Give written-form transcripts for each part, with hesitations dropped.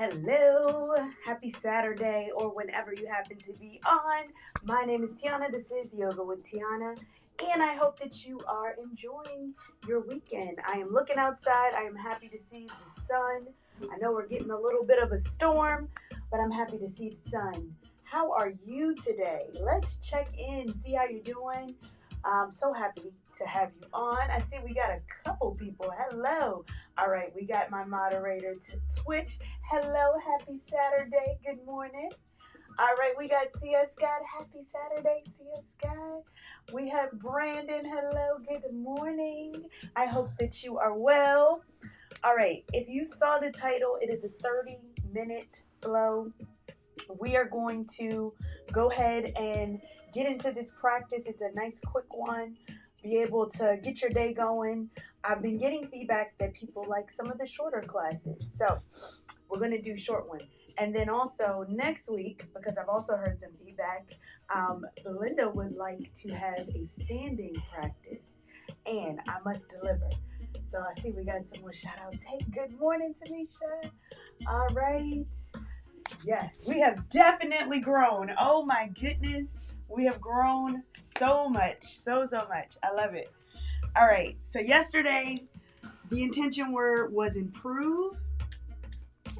Hello, happy Saturday, or whenever you happen to be on. My name is Tianna. This is Yoga with Tianna, and I hope that you are enjoying your weekend. I am looking outside. I am happy to see the sun. I know we're getting a little bit of a storm, but I'm happy to see the sun. How are you today? Let's check in, see how you're doing. I'm so happy to have you on. I see we got a couple people. Hello. All right, we got my moderator to Twitch. Hello, happy Saturday. Good morning. All right, we got CS God. Happy Saturday, CS God. We have Brandon. Hello, good morning. I hope that you are well. All right, if you saw the title, it is a 30-minute flow. We are going to go ahead and get into this practice. It's a nice quick one. Be able to get your day going. I've been getting feedback that people like some of the shorter classes. So we're going to do short one. And then also next week, because I've also heard some feedback, Belinda would like to have a standing practice. And I must deliver. So I see we got some more shout outs. Hey, good morning, Tanisha. All right. Yes, we have definitely grown. Oh my goodness. We have grown so much. So much. I love it. All right. So yesterday, the intention word was improve.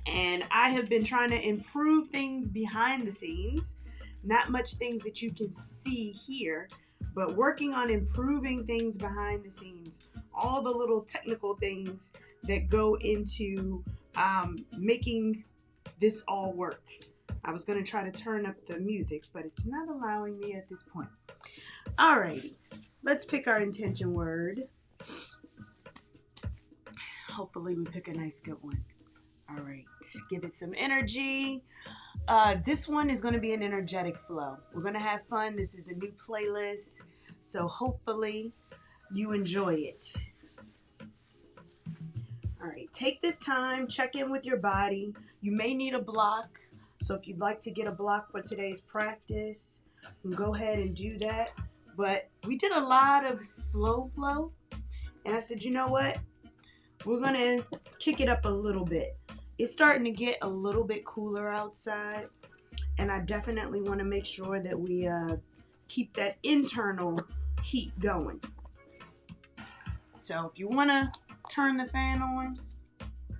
And I have been trying to improve things behind the scenes. Not much things that you can see here, but working on improving things behind the scenes. All the little technical things that go into making this all work. I was going to try to turn up the music, but it's not allowing me at this point. Alrighty, let's pick our intention word. Hopefully we pick a nice good one. All right, give it some energy. This one is going to be an energetic flow. We're going to have fun. This is a new playlist, so hopefully you enjoy it. All right, take this time, check in with your body. You may need a block, so if you'd like to get a block for today's practice, you can go ahead and do that. But we did a lot of slow flow, and I said, you know what? We're going to kick it up a little bit. It's starting to get a little bit cooler outside, and I definitely want to make sure that we keep that internal heat going. So if you want to turn the fan on,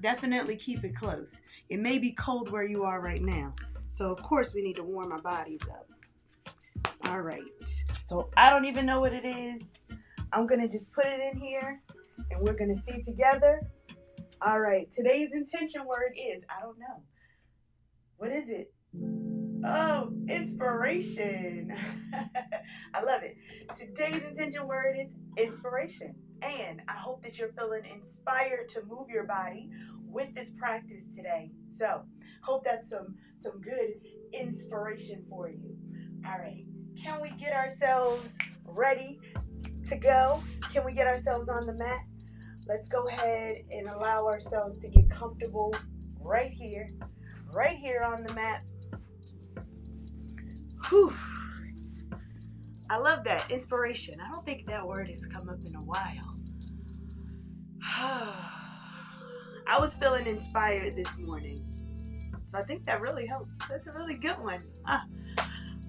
definitely keep it close. It may be cold where you are right now, so of course we need to warm our bodies up. All right, so I don't even know what it is. I'm gonna just put it in here and we're gonna see together. All right, today's intention word is, I don't know. What is it? Oh, inspiration. I love it. Today's intention word is inspiration. And I hope that you're feeling inspired to move your body with this practice today. So, hope that's some good inspiration for you. All right. Can we get ourselves ready to go? Can we get ourselves on the mat? Let's go ahead and allow ourselves to get comfortable right here on the mat. Whew. I love that, inspiration. I don't think that word has come up in a while. I was feeling inspired this morning, so I think that really helped. That's a really good one.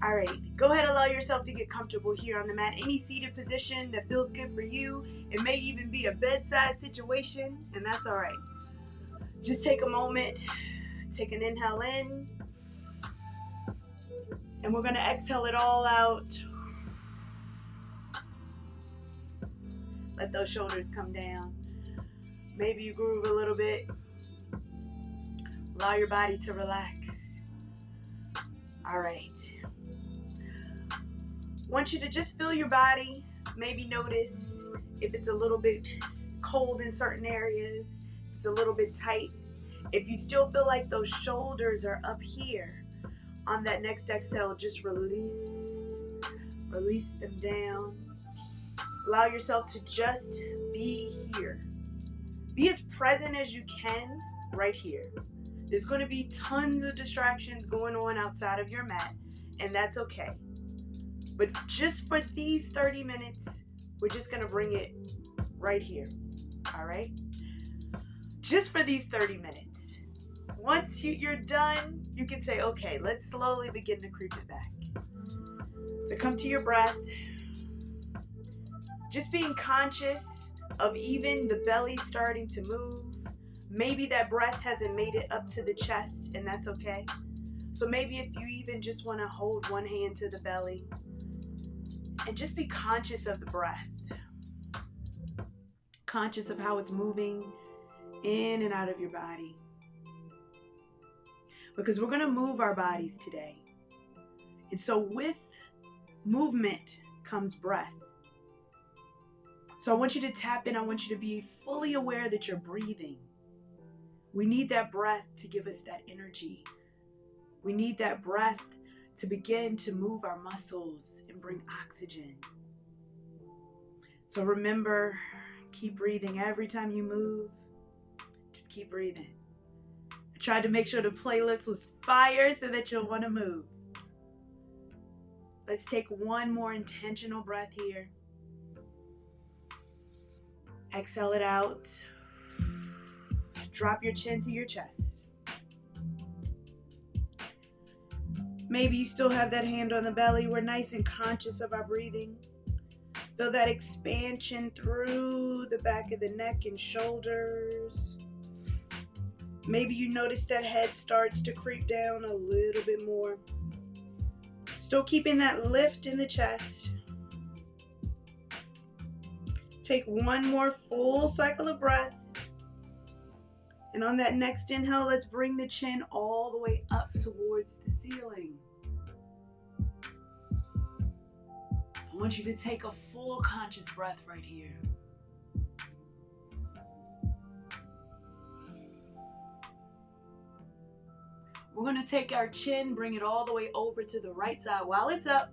All right, go ahead and allow yourself to get comfortable here on the mat. Any seated position that feels good for you. It may even be a bedside situation, and that's all right. Just take a moment, take an inhale in, and we're going to exhale it all out. Let those shoulders come down. Maybe you groove a little bit. Allow your body to relax. All right. Want you to just feel your body. Maybe notice if it's a little bit cold in certain areas. If it's a little bit tight. If you still feel like those shoulders are up here, on that next exhale, just release them down. Allow yourself to just be here. Be as present as you can right here. There's going to be tons of distractions going on outside of your mat, and that's okay. But just for these 30 minutes, we're just going to bring it right here. All right? Just for these 30 minutes. Once you're done, you can say, okay, let's slowly begin to creep it back. So come to your breath. Just being conscious of even the belly starting to move. Maybe that breath hasn't made it up to the chest, and that's okay. So maybe if you even just want to hold one hand to the belly and just be conscious of the breath. Conscious of how it's moving in and out of your body. Because we're going to move our bodies today. And so with movement comes breath. So I want you to tap in. I want you to be fully aware that you're breathing. We need that breath to give us that energy. We need that breath to begin to move our muscles and bring oxygen. So remember, keep breathing every time you move. Just keep breathing. I tried to make sure the playlist was fire so that you'll want to move. Let's take one more intentional breath here. Exhale it out. Drop your chin to your chest. Maybe you still have that hand on the belly. We're nice and conscious of our breathing. Feel that expansion through the back of the neck and shoulders. Maybe you notice that head starts to creep down a little bit more. Still keeping that lift in the chest. Take one more full cycle of breath. And on that next inhale, let's bring the chin all the way up towards the ceiling. I want you to take a full conscious breath right here. We're going to take our chin, bring it all the way over to the right side while it's up.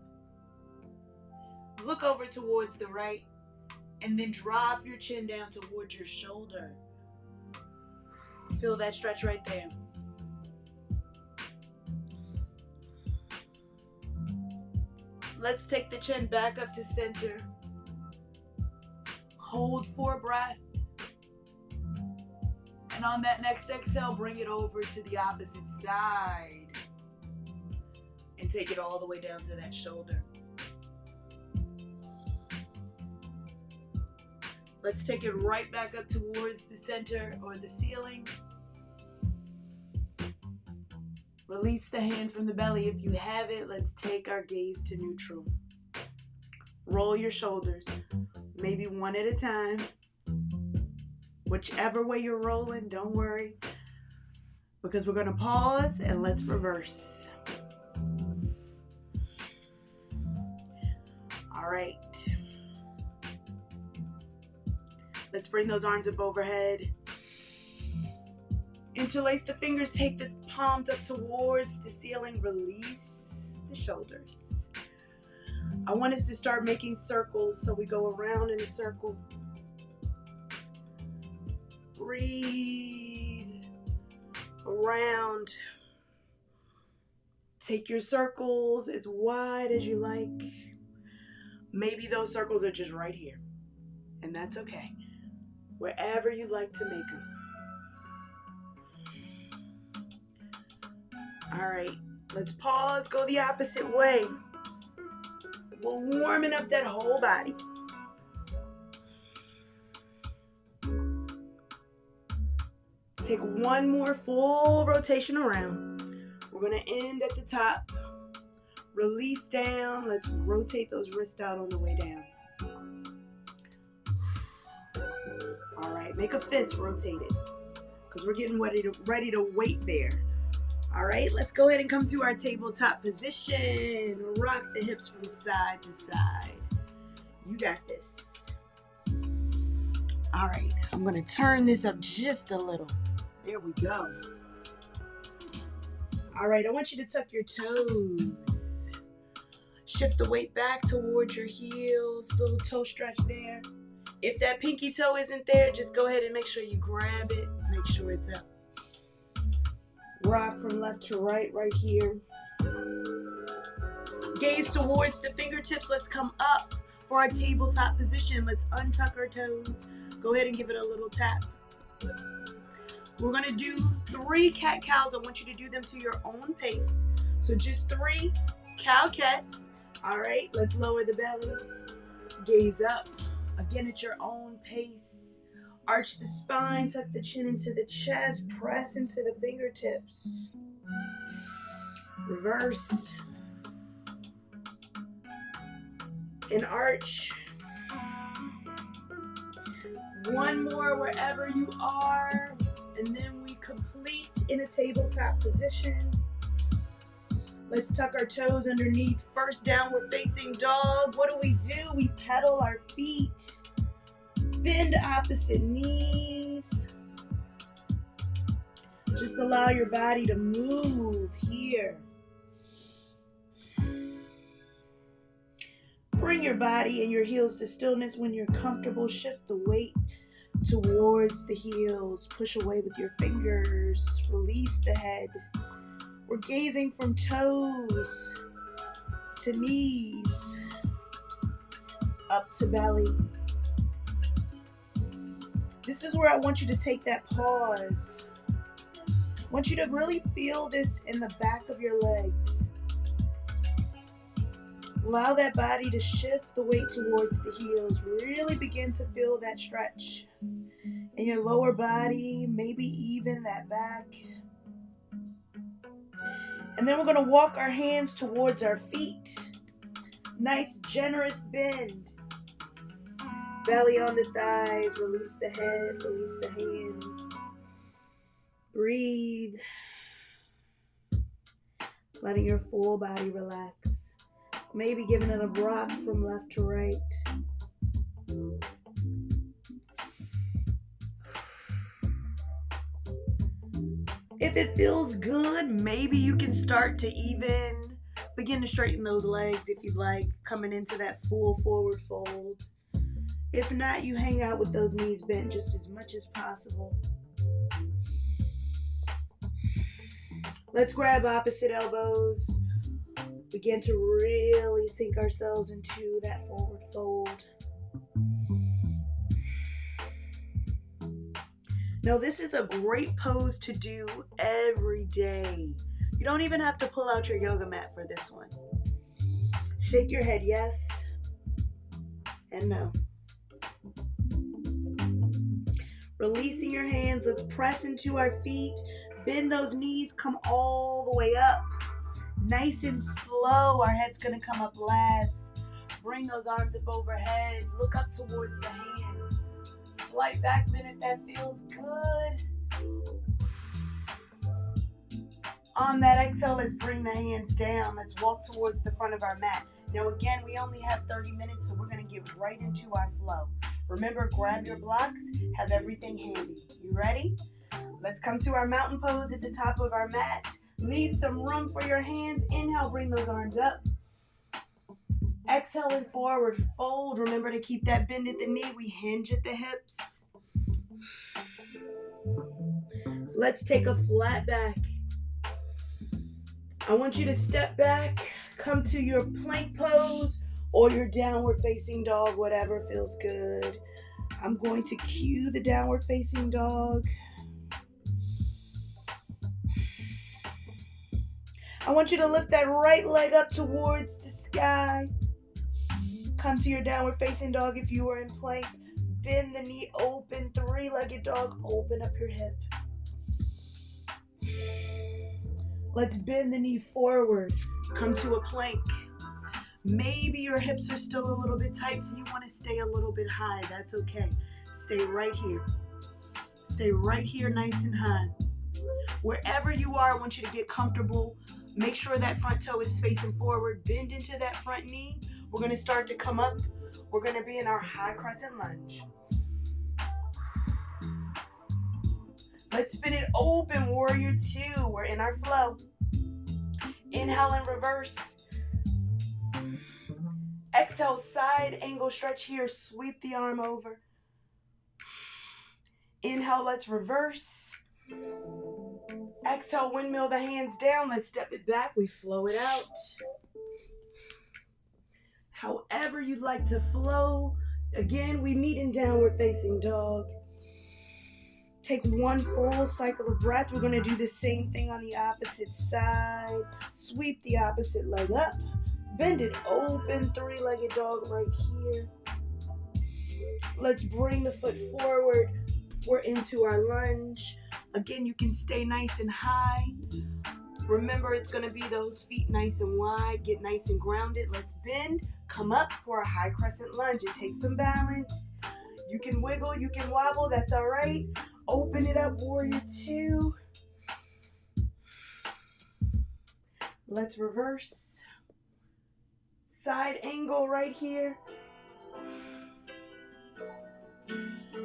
Look over towards the right, and then drop your chin down towards your shoulder. Feel that stretch right there. Let's take the chin back up to center. Hold for a breath. And on that next exhale, bring it over to the opposite side. And take it all the way down to that shoulder. Let's take it right back up towards the center or the ceiling. Release the hand from the belly if you have it. Let's take our gaze to neutral. Roll your shoulders, maybe one at a time. Whichever way you're rolling, don't worry. Because we're going to pause and let's reverse. All right. Let's bring those arms up overhead. Interlace the fingers, take the palms up towards the ceiling, release the shoulders. I want us to start making circles, so we go around in a circle. Breathe around. Take your circles as wide as you like. Maybe those circles are just right here, and that's okay. Wherever you like to make them. All right, let's pause, go the opposite way. We're warming up that whole body. Take one more full rotation around. We're gonna end at the top. Release down. Let's rotate those wrists out on the way down. All right, make a fist, rotate it. Because we're getting ready to weight bear. All right, let's go ahead and come to our tabletop position. Rock the hips from side to side. You got this. All right, I'm gonna turn this up just a little. There we go. All right, I want you to tuck your toes. Shift the weight back towards your heels. Little toe stretch there. If that pinky toe isn't there, just go ahead and make sure you grab it. Make sure it's up. Rock from left to right, right here. Gaze towards the fingertips. Let's come up for our tabletop position. Let's untuck our toes. Go ahead and give it a little tap. We're going to do 3 cat-cows. I want you to do them to your own pace. So just 3 cow-cats. All right, let's lower the belly. Gaze up. Again, at your own pace. Arch the spine, tuck the chin into the chest, press into the fingertips. Reverse. And arch. One more wherever you are. And then we complete in a tabletop position. Let's tuck our toes underneath. First downward facing dog. What do? We pedal our feet. Bend opposite knees. Just allow your body to move here. Bring your body and your heels to stillness. When you're comfortable, shift the weight towards the heels. Push away with your fingers. Release the head. We're gazing from toes to knees, up to belly. This is where I want you to take that pause. I want you to really feel this in the back of your legs. Allow that body to shift the weight towards the heels. Really begin to feel that stretch in your lower body, maybe even that back. And then we're going to walk our hands towards our feet. Nice, generous bend. Belly on the thighs. Release the head. Release the hands. Breathe. Letting your full body relax. Maybe giving it a rock from left to right. If it feels good, maybe you can start to even begin to straighten those legs if you'd like, coming into that full forward fold. If not, you hang out with those knees bent just as much as possible. Let's grab opposite elbows. Begin to really sink ourselves into that forward fold. Now, this is a great pose to do every day. You don't even have to pull out your yoga mat for this one. Shake your head yes and no. Releasing your hands, let's press into our feet. Bend those knees, come all the way up. Nice and slow, our head's gonna come up last. Bring those arms up overhead, look up towards the hands. Slight back bend if that feels good. On that exhale, let's bring the hands down. Let's walk towards the front of our mat. Now again, we only have 30 minutes, so we're gonna get right into our flow. Remember, grab your blocks, have everything handy. You ready? Let's come to our mountain pose at the top of our mat. Leave some room for your hands. Inhale, bring those arms up. Exhale and forward fold. Remember to keep that bend at the knee. We hinge at the hips. Let's take a flat back. I want you to step back, come to your plank pose or your downward facing dog, whatever feels good. I'm going to cue the downward facing dog. I want you to lift that right leg up towards the sky. Come to your downward facing dog if you are in plank. Bend the knee, open, three-legged dog, open up your hip. Let's bend the knee forward. Come to a plank. Maybe your hips are still a little bit tight, so you want to stay a little bit high. That's okay. Stay right here. Stay right here nice and high. Wherever you are, I want you to get comfortable. Make sure that front toe is facing forward. Bend into that front knee. We're going to start to come up. We're going to be in our high crescent lunge. Let's spin it open, warrior two. We're in our flow. Inhale and reverse. Exhale, side angle stretch here. Sweep the arm over. Inhale, let's reverse. Exhale, windmill the hands down. Let's step it back. We flow it out. However you'd like to flow. Again, we meet in downward facing dog. Take one full cycle of breath. We're going to do the same thing on the opposite side. Sweep the opposite leg up. Bend it open, three-legged dog right here. Let's bring the foot forward. We're into our lunge. Again, you can stay nice and high. Remember, it's going to be those feet nice and wide. Get nice and grounded. Let's bend. Come up for a high crescent lunge. It takes some balance. You can wiggle, you can wobble. That's all right. Open it up, warrior two. Let's reverse. Side angle right here.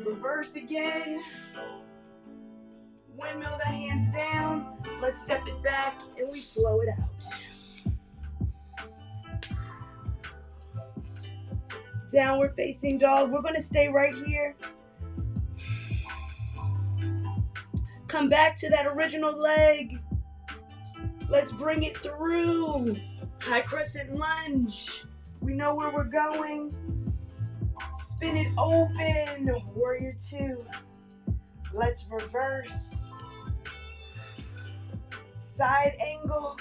Reverse again. Windmill the hands down. Let's step it back and we flow it out. Downward facing dog. We're going to stay right here. Come back to that original leg. Let's bring it through. High crescent lunge. We know where we're going. Spin it open. Warrior two. Let's reverse. Side angle.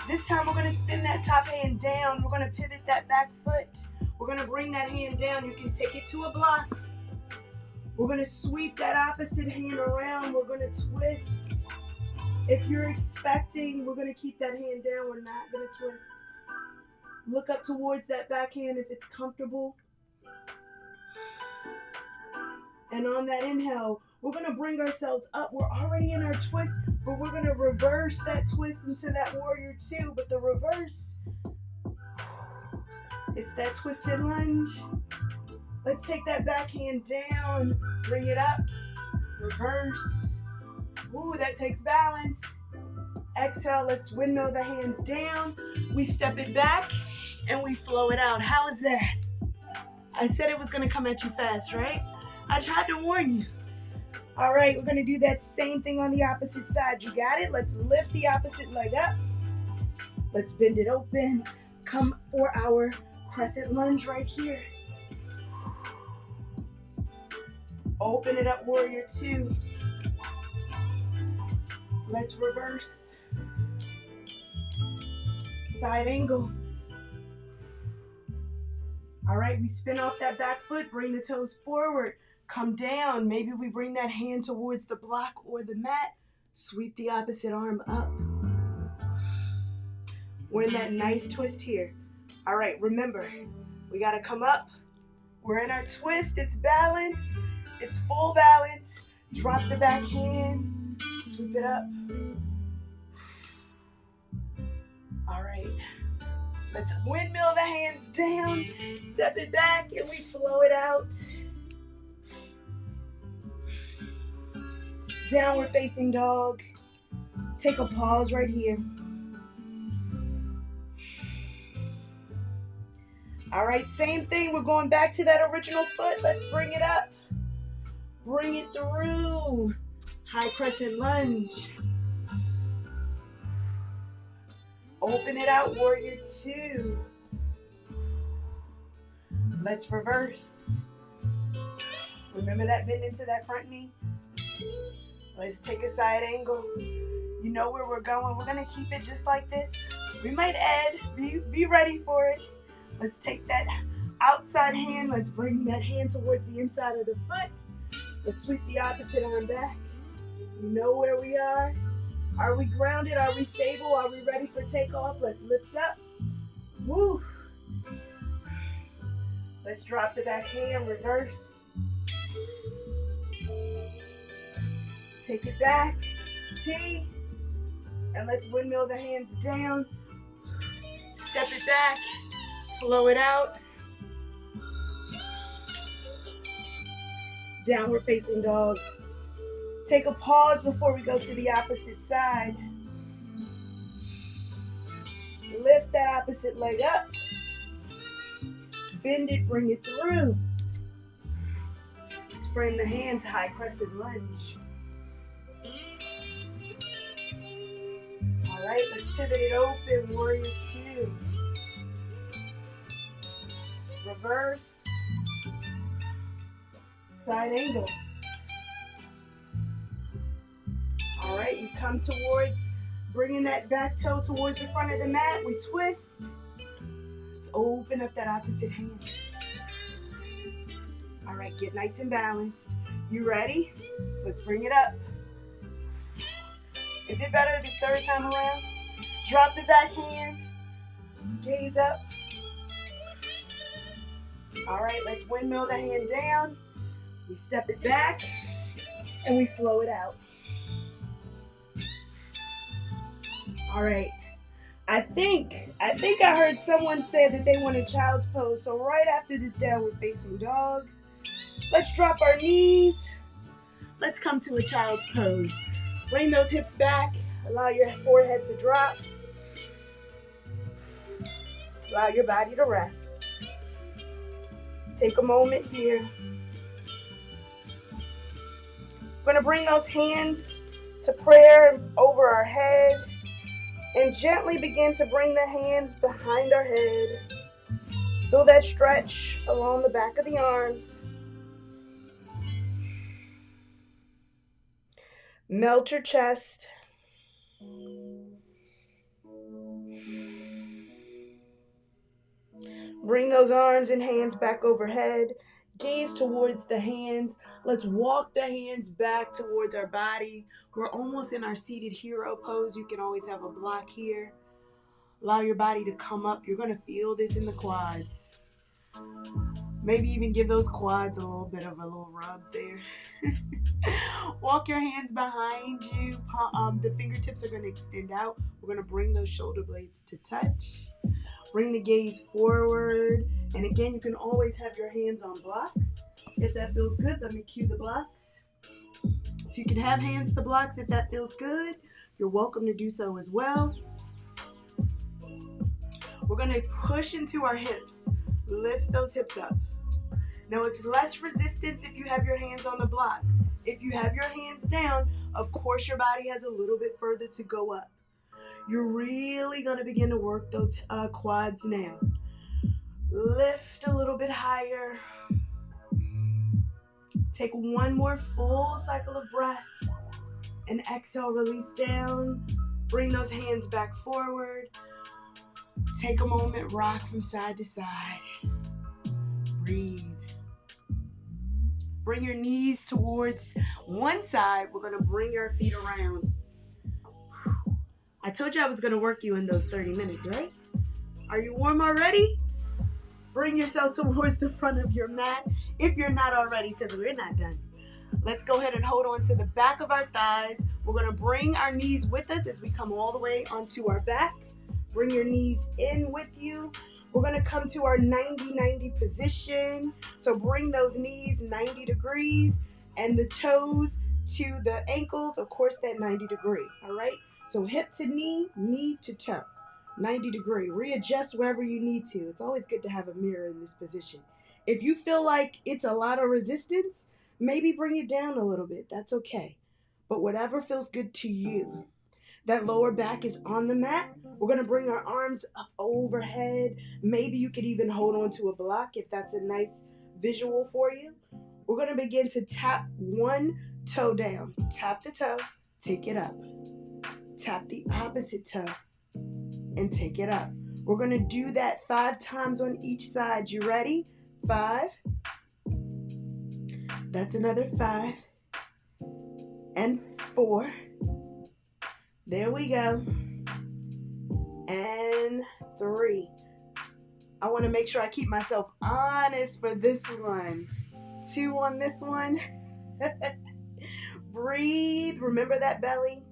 This time we're going to spin that top hand down. We're going to pivot that back foot. We're going to bring that hand down. You can take it to a block. We're going to sweep that opposite hand around. We're going to twist. If you're expecting, we're going to keep that hand down. We're not going to twist. Look up towards that backhand if it's comfortable. And on that inhale, we're going to bring ourselves up. We're already in our twist, but we're going to reverse that twist into that warrior two. But the reverse, it's that twisted lunge. Let's take that backhand down, bring it up, reverse. Ooh, that takes balance. Exhale, let's windmill the hands down. We step it back and we flow it out. How is that? I said it was going to come at you fast, right? I tried to warn you. All right, we're going to do that same thing on the opposite side. You got it? Let's lift the opposite leg up. Let's bend it open. Come for our crescent lunge right here. Open it up, warrior two. Let's reverse. Side angle. All right, we spin off that back foot, bring the toes forward, come down. Maybe we bring that hand towards the block or the mat. Sweep the opposite arm up. We're in that nice twist here. All right, remember, we got to come up. We're in our twist. It's balance. It's full balance. Drop the back hand. Sweep it up. All right. Let's windmill the hands down. Step it back and we flow it out. Downward facing dog. Take a pause right here. All right, same thing. We're going back to that original foot. Let's bring it up. Bring it through. High crescent lunge. Open it out, warrior two. Let's reverse. Remember that bend into that front knee? Let's take a side angle. You know where we're going. We're going to keep it just like this. We might add. Be ready for it. Let's take that outside hand. Let's bring that hand towards the inside of the foot. Let's sweep the opposite arm back. You know where we are. Are we grounded? Are we stable? Are we ready for takeoff? Let's lift up. Woo. Let's drop the back hand, reverse. Take it back, T. And let's windmill the hands down. Step it back, flow it out. Downward facing dog. Take a pause before we go to the opposite side. Lift that opposite leg up. Bend it, bring it through. Let's frame the hands, high crescent lunge. All right, let's pivot it open, warrior two. Reverse. side angle. All right, we come towards bringing that back toe towards the front of the mat. We twist. Let's open up that opposite hand. All right, get nice and balanced. You ready? Let's bring it up. Is it better this third time around? Drop the back hand. Gaze up. All right, let's windmill the hand down. We step it back and we flow it out. All right. I think I heard someone say that they wanted child's pose. So right after this downward facing dog, let's drop our knees. Let's come to a child's pose. Bring those hips back. Allow your forehead to drop. Allow your body to rest. Take a moment here. We're going to bring those hands to prayer over our head and gently begin to bring the hands behind our head. Feel that stretch along the back of the arms. Melt your chest. Bring those arms and hands back overhead. Gaze towards the hands. Let's walk the hands back towards our body. We're almost in our seated hero pose. You can always have a block here. Allow your body to come up. You're going to feel this in the quads. Maybe even give those quads a little bit of a little rub there. Walk your hands behind you. The fingertips are going to extend out. We're going to bring those shoulder blades to touch. Bring the gaze forward. And again, you can always have your hands on blocks. If that feels good, let me cue the blocks. So you can have hands to blocks if that feels good. You're welcome to do so as well. We're going to push into our hips. Lift those hips up. Now it's less resistance if you have your hands on the blocks. If you have your hands down, of course your body has a little bit further to go up. You're really going to begin to work those quads now. Lift a little bit higher. Take one more full cycle of breath. And exhale, release down. Bring those hands back forward. Take a moment, rock from side to side. Breathe. Bring your knees towards one side. We're going to bring our feet around. I told you I was going to work you in those 30 minutes, right? Are you warm already? Bring yourself towards the front of your mat if you're not already, because we're not done. Let's go ahead and hold on to the back of our thighs. We're going to bring our knees with us as we come all the way onto our back. Bring your knees in with you. We're going to come to our 90-90 position. So bring those knees 90 degrees and the toes to the ankles, of course, that 90 degree. All right? So hip to knee, knee to toe. 90 degree. Readjust wherever you need to. It's always good to have a mirror in this position. If you feel like it's a lot of resistance, maybe bring it down a little bit. That's okay. But whatever feels good to you. That lower back is on the mat. We're going to bring our arms up overhead. Maybe you could even hold on to a block if that's a nice visual for you. We're going to begin to tap one toe down. Tap the toe, take it up. Tap the opposite toe and take it up. We're going to do that 5 times on each side. You ready? 5. That's another 5. And 4. There we go. And 3. I want to make sure I keep myself honest for this one. 2 on this one. Breathe. Remember that belly.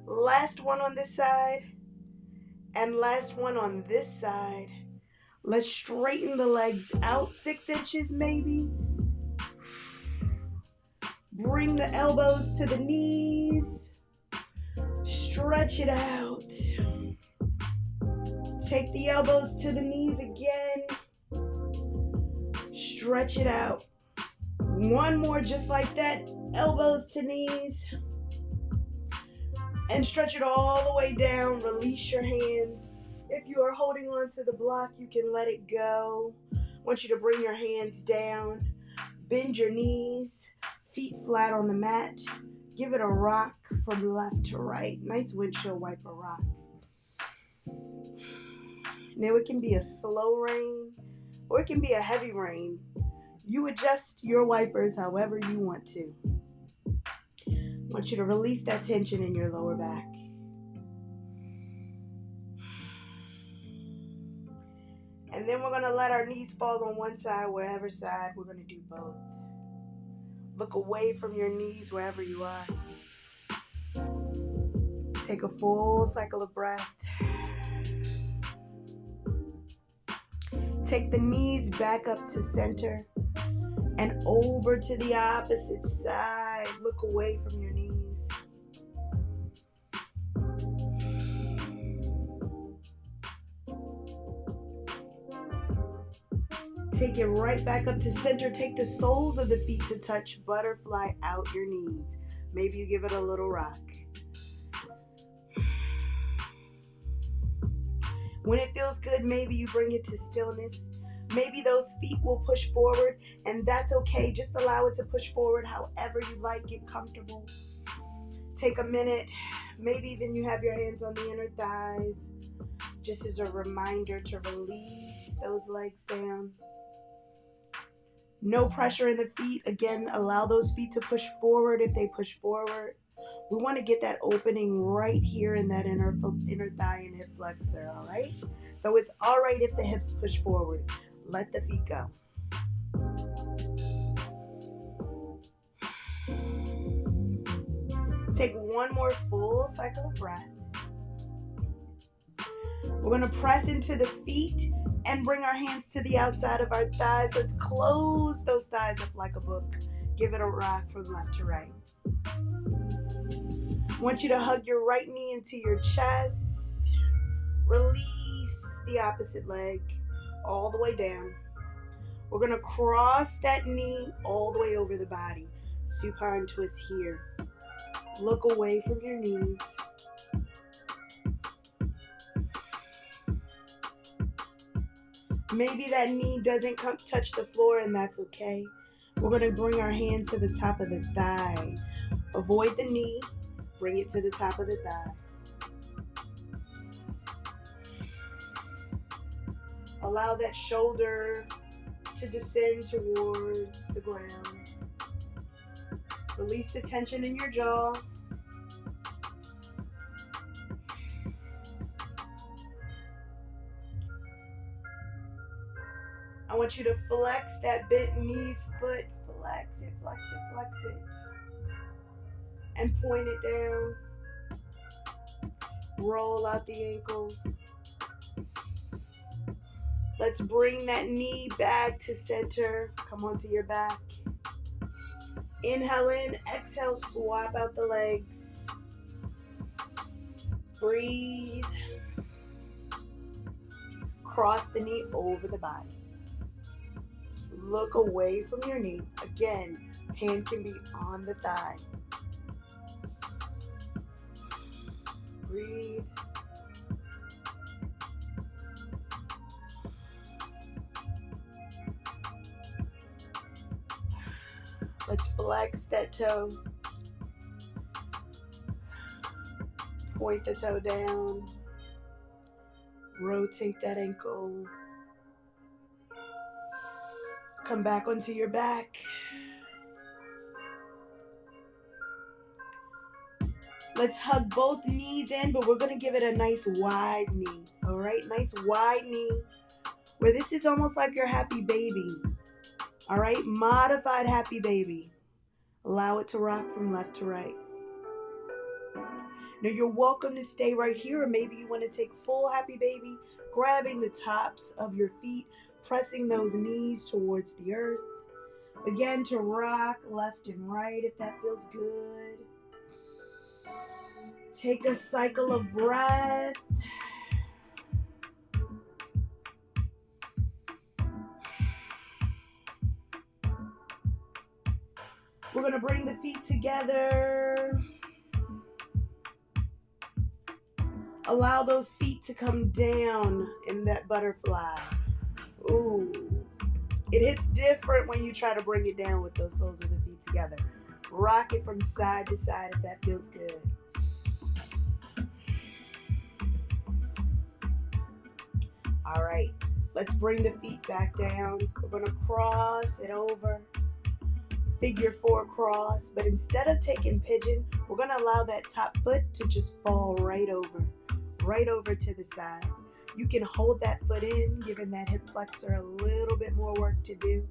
Last one on this side. And last one on this side. Let's straighten the legs out 6 inches maybe. Bring the elbows to the knees. Stretch it out. Take the elbows to the knees again. Stretch it out. One more just like that. Elbows to knees. And stretch it all the way down. Release your hands. If you are holding on to the block, you can let it go. I want you to bring your hands down. Bend your knees, feet flat on the mat. Give it a rock from left to right. Nice windshield wiper rock. Now it can be a slow rain or it can be a heavy rain. You adjust your wipers however you want to. I want you to release that tension in your lower back. And then we're going to let our knees fall on one side, wherever side. We're going to do both. Look away from your knees wherever you are. Take a full cycle of breath. Take the knees back up to center and over to the opposite side. Look away from your knees. Take it right back up to center. Take the soles of the feet to touch. Butterfly out your knees. Maybe you give it a little rock. When it feels good, maybe you bring it to stillness. Maybe those feet will push forward, and that's okay. Just allow it to push forward however you like. Get comfortable. Take a minute. Maybe even you have your hands on the inner thighs, just as a reminder to release those legs down. No pressure in the feet. Again, allow those feet to push forward if they push forward. We want to get that opening right here in that inner thigh and hip flexor, all right? So it's all right if the hips push forward. Let the feet go. Take one more full cycle of breath. We're going to press into the feet and bring our hands to the outside of our thighs. Let's close those thighs up like a book. Give it a rock from left to right. I want you to hug your right knee into your chest. Release the opposite leg all the way down. We're going to cross that knee all the way over the body. Supine twist here. Look away from your knees. Maybe that knee doesn't touch the floor, and that's okay. We're going to bring our hand to the top of the thigh. Avoid the knee. Bring it to the top of the thigh. Allow that shoulder to descend towards the ground. Release the tension in your jaw. I want you to flex that bent knees, foot. Flex it, flex it, flex it. And point it down. Roll out the ankle. Let's bring that knee back to center. Come onto your back. Inhale in, exhale, swap out the legs. Breathe. Cross the knee over the body. Look away from your knee. Again, hand can be on the thigh. Breathe. Let's flex that toe. Point the toe down. Rotate that ankle. Come back onto your back. Let's hug both knees in, but we're going to give it a nice wide knee. All right, nice wide knee, where this is almost like your happy baby. All right, modified happy baby. Allow it to rock from left to right. Now you're welcome to stay right here, or maybe you want to take full happy baby, grabbing the tops of your feet, pressing those knees towards the earth. Again, to rock left and right if that feels good. Take a cycle of breath. We're going to bring the feet together. Allow those feet to come down in that butterfly. Ooh. It hits different when you try to bring it down with those soles of the feet together. Rock it from side to side if that feels good. All right, let's bring the feet back down. We're going to cross it over. Figure 4 cross, but instead of taking pigeon, we're going to allow that top foot to just fall right over to the side. You can hold that foot in, giving that hip flexor a little bit more work to do.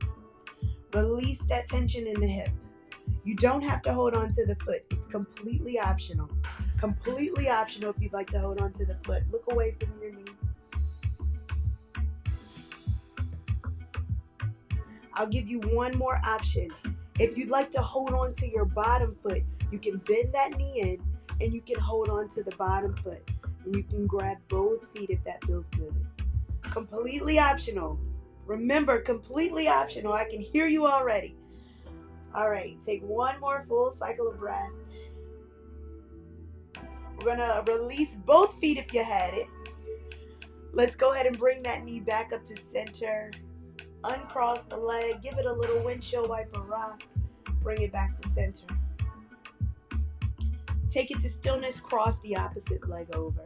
Release that tension in the hip. You don't have to hold on to the foot. It's completely optional. Completely optional if you'd like to hold on to the foot. Look away from your knee. I'll give you one more option. If you'd like to hold on to your bottom foot, you can bend that knee in and you can hold on to the bottom foot. And you can grab both feet if that feels good. Completely optional. Remember, completely optional. I can hear you already. All right, take one more full cycle of breath. We're gonna release both feet if you had it. Let's go ahead and bring that knee back up to center. Uncross the leg, give it a little windshield wiper rock. Bring it back to center. Take it to stillness, cross the opposite leg over.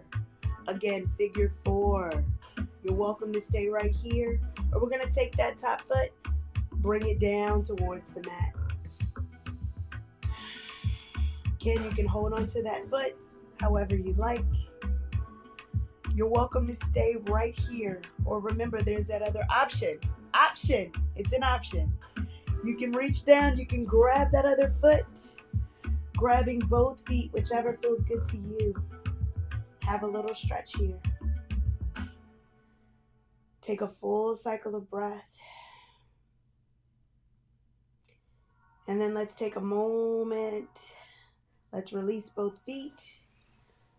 Again, figure 4. You're welcome to stay right here, or we're gonna take that top foot, bring it down towards the mat. Again, you can hold on to that foot however you like. You're welcome to stay right here, or remember there's that other option. It's an option. You can reach down, you can grab that other foot, grabbing both feet, whichever feels good to you. Have a little stretch here. Take a full cycle of breath. And then let's take a moment. Let's release both feet.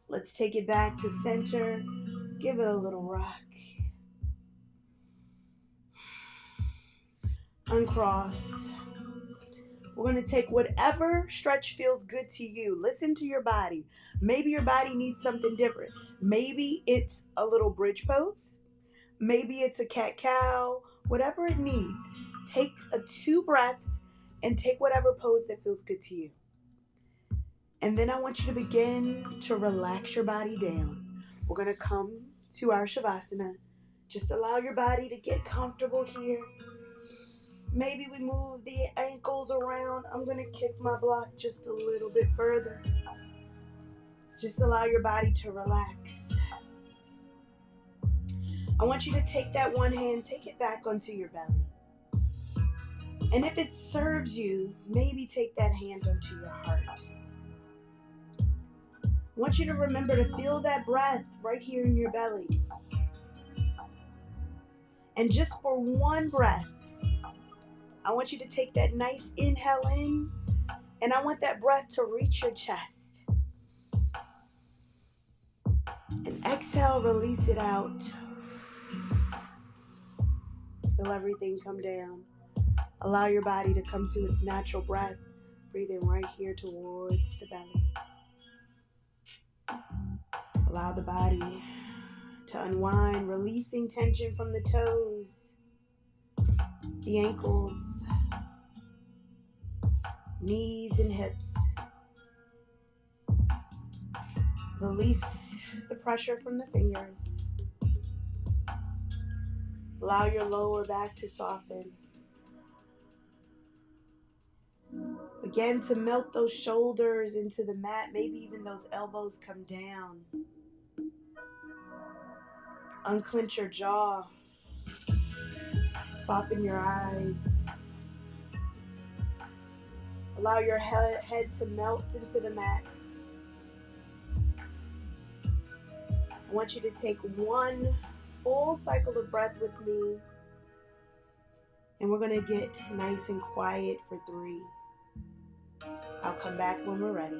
Let's take it back to center. Give it a little rock. Uncross. We're going to take whatever stretch feels good to you. Listen to your body. Maybe your body needs something different. Maybe it's a little bridge pose. Maybe it's a cat-cow. Whatever it needs. Take 2 breaths and take whatever pose that feels good to you. And then I want you to begin to relax your body down. We're going to come to our Shavasana. Just allow your body to get comfortable here. Maybe we move the ankles around. I'm going to kick my block just a little bit further. Just allow your body to relax. I want you to take that one hand, take it back onto your belly. And if it serves you, maybe take that hand onto your heart. I want you to remember to feel that breath right here in your belly. And just for one breath, I want you to take that nice inhale in, and I want that breath to reach your chest. And exhale, release it out. Feel everything come down. Allow your body to come to its natural breath, breathing right here towards the belly. Allow the body to unwind, releasing tension from the toes, the ankles, knees and hips. Release the pressure from the fingers. Allow your lower back to soften. Begin to melt those shoulders into the mat. Maybe even those elbows come down. Unclench your jaw. Soften your eyes. Allow your head to melt into the mat. I want you to take one full cycle of breath with me. And we're going to get nice and quiet for 3. I'll come back when we're ready.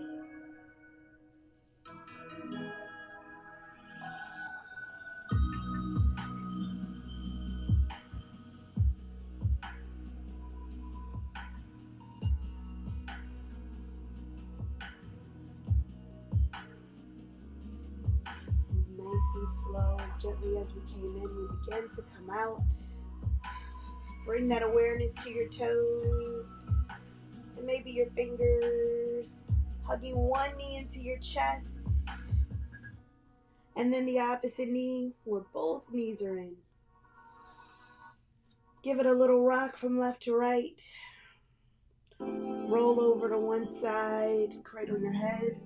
Nice and slow, as gently as we came in, we begin to come out. Bring that awareness to your toes and maybe your fingers, hugging one knee into your chest and then the opposite knee where both knees are in. Give it a little rock from left to right. Roll over to one side, cradle your head.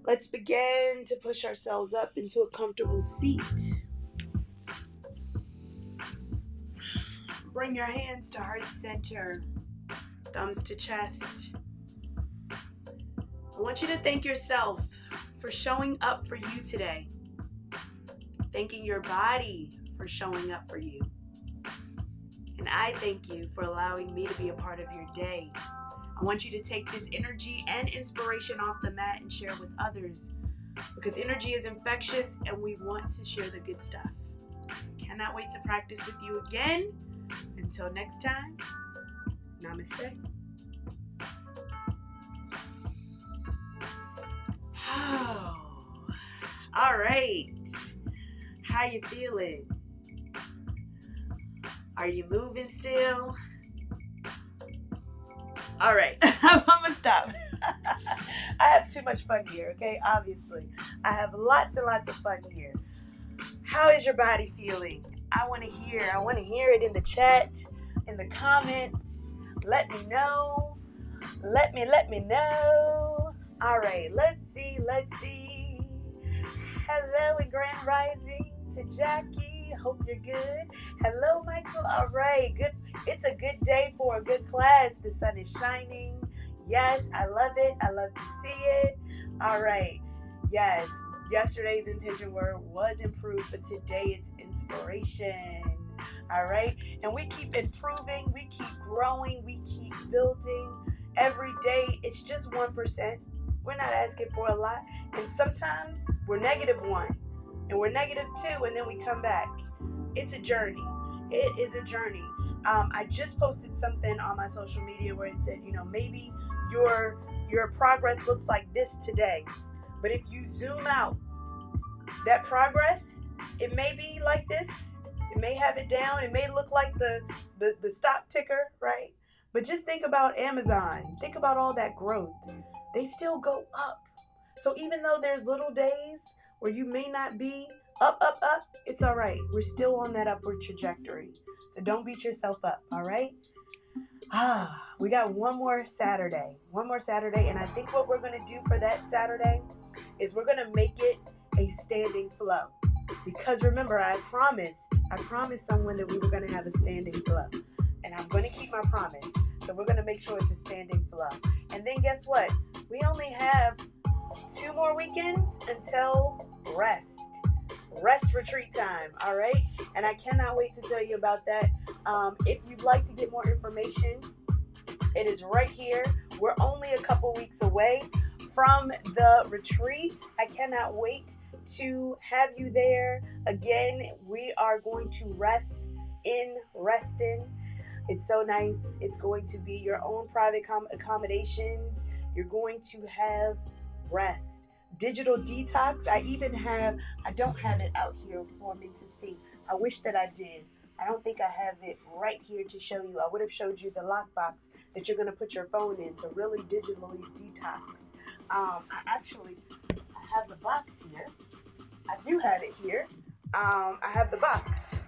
Let's begin to push ourselves up into a comfortable seat. Bring your hands to heart center, thumbs to chest. I want you to thank yourself for showing up for you today. Thanking your body for showing up for you. And I thank you for allowing me to be a part of your day. I want you to take this energy and inspiration off the mat and share with others, because energy is infectious and we want to share the good stuff. Cannot wait to practice with you again. Until next time, namaste. Oh, all right. How you feeling? Are you moving still? All right, I'm gonna stop. I have too much fun here, okay? Obviously, I have lots and lots of fun here. How is your body feeling? I want to hear it in the chat, in the comments. Let me know. Let me know. All right, let's see. Hello and Grand Rising to Jackie. Hope you're good. Hello, Michael. All right, good. It's a good day for a good class. The sun is shining. Yes, I love it. I love to see it. All right. Yes, yesterday's intention word was improved, but today it's inspiration. All right. And we keep improving. We keep growing. We keep building. Every day, it's just 1%. We're not asking for a lot. And sometimes we're -1 and we're -2 and then we come back. It's a journey. It is a journey. I just posted something on my social media where it said, maybe your progress looks like this today. But if you zoom out, that progress, it may be like this. It may have it down. It may look like the stock ticker, right? But just think about Amazon. Think about all that growth. They still go up. So even though there's little days where you may not be up, it's all right. We're still on that upward trajectory. So don't beat yourself up, all right? We got one more Saturday. And I think what we're going to do for that Saturday is we're going to make it a standing flow. Because remember, I promised someone that we were going to have a standing flow. And I'm going to keep my promise. So we're going to make sure it's a standing flow. And then guess what? We only have 2 more weekends until rest retreat time. All right. And I cannot wait to tell you about that. If you'd like to get more information, it is right here. We're only a couple weeks away from the retreat. I cannot wait to have you there. Again, we are going to rest in resting. It's so nice. It's going to be your own private accommodations. You're going to have rest. Digital detox. I don't have it out here for me to see. I wish that I did. I don't think I have it right here to show you. I would have showed you the lockbox that you're going to put your phone in to really digitally detox. I have the box here. I do have it here. I have the box.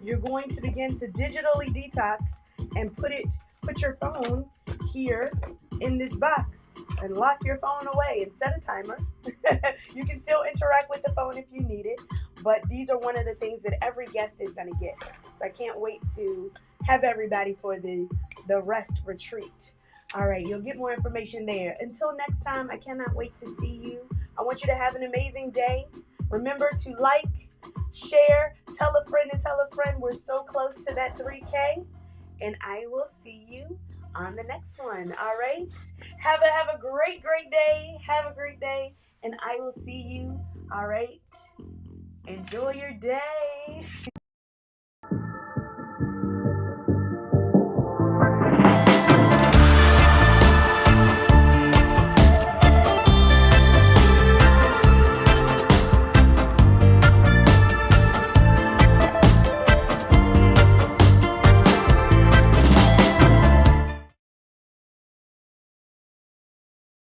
You're going to begin to digitally detox and put your phone here in this box and lock your phone away and set a timer. You can still interact with the phone if you need it, but these are one of the things that every guest is going to get. So I can't wait to have everybody for the rest retreat. All right, you'll get more information there. Until next time, I cannot wait to see you. I want you to have an amazing day. Remember to like, share, tell a friend and tell a friend. We're so close to that 3K. And I will see you on the next one. All right. Have a great day. Have a great day. And I will see you. All right. Enjoy your day.